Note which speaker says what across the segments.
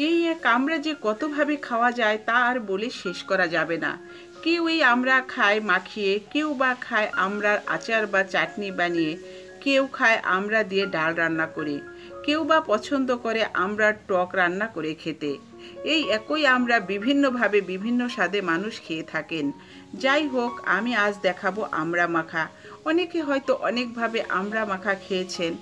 Speaker 1: এই এক আমরা যে কতভাবে খাওয়া যায় তা আর বলে শেষ করা যাবে না। কেউ এই আমরা খায় মাখিয়ে, কেউ বা খায় আমড়ার আচার বা চাটনি বানিয়ে, কেউ খায় আমড়া দিয়ে ডাল রান্না করে, কেউ বা পছন্দ করে আমড়ার টক রান্না করে খেতে। এই একই আমরা বিভিন্নভাবে বিভিন্ন স্বাদে মানুষ খেয়ে থাকেন। যাই হোক, আমি আজ দেখাবো আমড়া মাখা। অনেকে হয়তো অনেকভাবে আমড়া মাখা খেয়েছেন,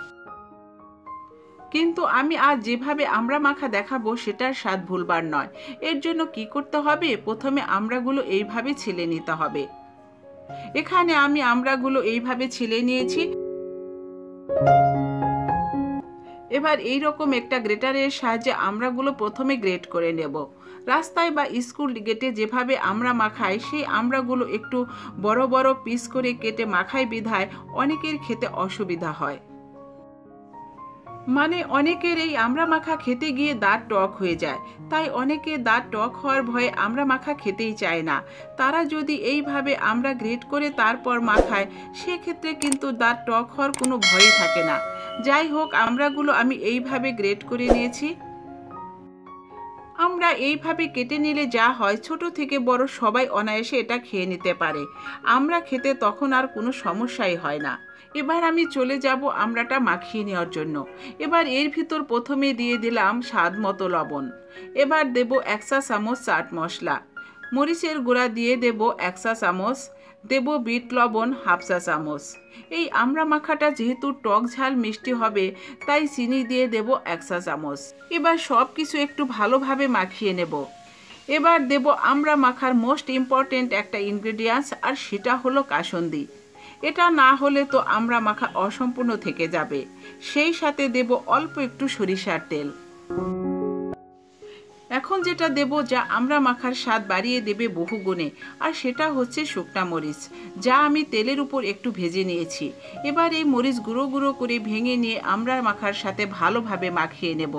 Speaker 1: কিন্তু আমি আজ যেভাবে আমড়া মাখা দেখাবো সেটার স্বাদ ভুলবার নয়। এর জন্য কি করতে হবে? প্রথমে আমড়াগুলো এইভাবে ছিলে নিতে হবে। এখানে আমি আমড়াগুলো এইভাবে ছিলে নিয়েছি। এবার এই রকম একটা গ্রেটারের সাহায্যে আমড়াগুলো প্রথমে গ্রেট করে নেব। রাস্তায় বা স্কুল গেটে যেভাবে আমড়া মাখাই, সেই আমড়াগুলো একটু বড় বড় পিস করে কেটে মাখাই বিধায় অনেকের খেতে অসুবিধা হয়। মানে অনেকের এই আমড়া মাখা খেতে গিয়ে দাঁত টক হয়ে যায়, তাই অনেকে দাঁত টক হওয়ার ভয়ে আমড়া মাখা খেতেই চায় না। তারা যদি এইভাবে আমড়া গ্রেট করে তারপর মাখায়, সেক্ষেত্রে কিন্তু দাঁত টক হওয়ার কোনো ভয়ই থাকে না। যাই হোক, আমড়াগুলো আমি এইভাবে গ্রেট করে নিয়েছি। আমরা এইভাবে কেটে নিলে যা হয়, ছোট থেকে বড় সবাই অনায়াসে এটা খেয়ে নিতে পারে। আমরা খেতে তখন আর কোনো সমস্যাই হয় না। এবার আমি চলে যাব আমড়াটা মাখিয়ে নেওয়ার জন্য। এবার এর ভিতর প্রথমে দিয়ে দিলাম স্বাদ মতো লবণ। এবার দেব 1 চা চামচ চাট মশলা। মরিচের গুঁড়া দিয়ে দেব 1 চা চামচ। দেব বিট লবণ 1/2 চা চামচ। এই আমড়া মাখাটা যেহেতু টক ঝাল মিষ্টি হবে, তাই চিনি দিয়ে দেব 1 চা চামচ। এবার সব কিছু একটু ভালোভাবে মাখিয়ে নেব। এবার দেব আমড়া মাখার মোস্ট ইম্পর্টেন্ট একটা ইনগ্রেডিয়েন্টস, আর সেটা হলো কাসুন্দি। এটা না হলে তো আমড়া মাখা অসম্পূর্ণ থেকে যাবে। সেই সাথে দেব অল্প একটু সরিষার তেল। এখন যেটা দেব, যা আমড়া মাখার স্বাদ বাড়িয়ে দেবে বহুগুণে, আর সেটা হচ্ছে শুকনা মরিচ, যা আমি তেলের উপর একটু ভেজে নিয়েছি। এবার এই মরিচ গুঁড়ো গুঁড়ো করে ভেঙে নিয়ে আমড়া মাখার সাথে ভালোভাবে মাখিয়ে নেব।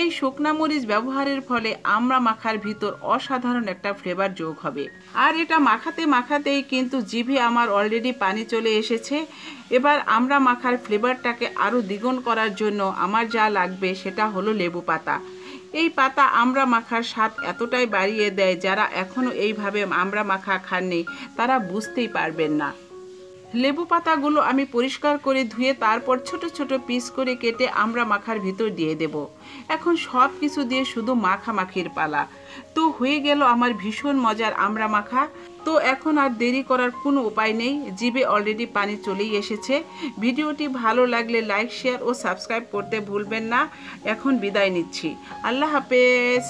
Speaker 1: এই শুকনা মরিচ ব্যবহারের ফলে আমড়া মাখার ভিতর অসাধারণ একটা ফ্লেভার যোগ হবে। আর এটা মাখাতে মাখাতেই কিন্তু জিভে আমার অলরেডি পানি চলে এসেছে। এবার আমড়া মাখার ফ্লেভারটাকে আরও দ্বিগুণ করার জন্য আমার যা লাগবে সেটা হলো লেবু পাতা। এই পাতা আমড়া মাখার স্বাদ এতটাই বাড়িয়ে দেয়, যারা এখনও এইভাবে আমড়া মাখা খাননি তারা বুঝতেই পারবেন না। লেবু পাতাগুলো আমি পরিষ্কার করে ধুয়ে তারপর ছোট ছোট পিস করে কেটে আমড়া মাখার ভিতর দিয়ে দেব। এখন সব কিছু দিয়ে শুধু মাখামাখির পালা। তো হয়ে গেল আমার ভীষণ মজার আমড়া মাখা। তো এখন আর দেরি করার কোনো উপায় নেই, জিভে অলরেডি পানি চলেই এসেছে। ভিডিওটি ভালো লাগলে লাইক, শেয়ার ও সাবস্ক্রাইব করতে ভুলবেন না। এখন বিদায় নিচ্ছি। আল্লাহ হাফেজ।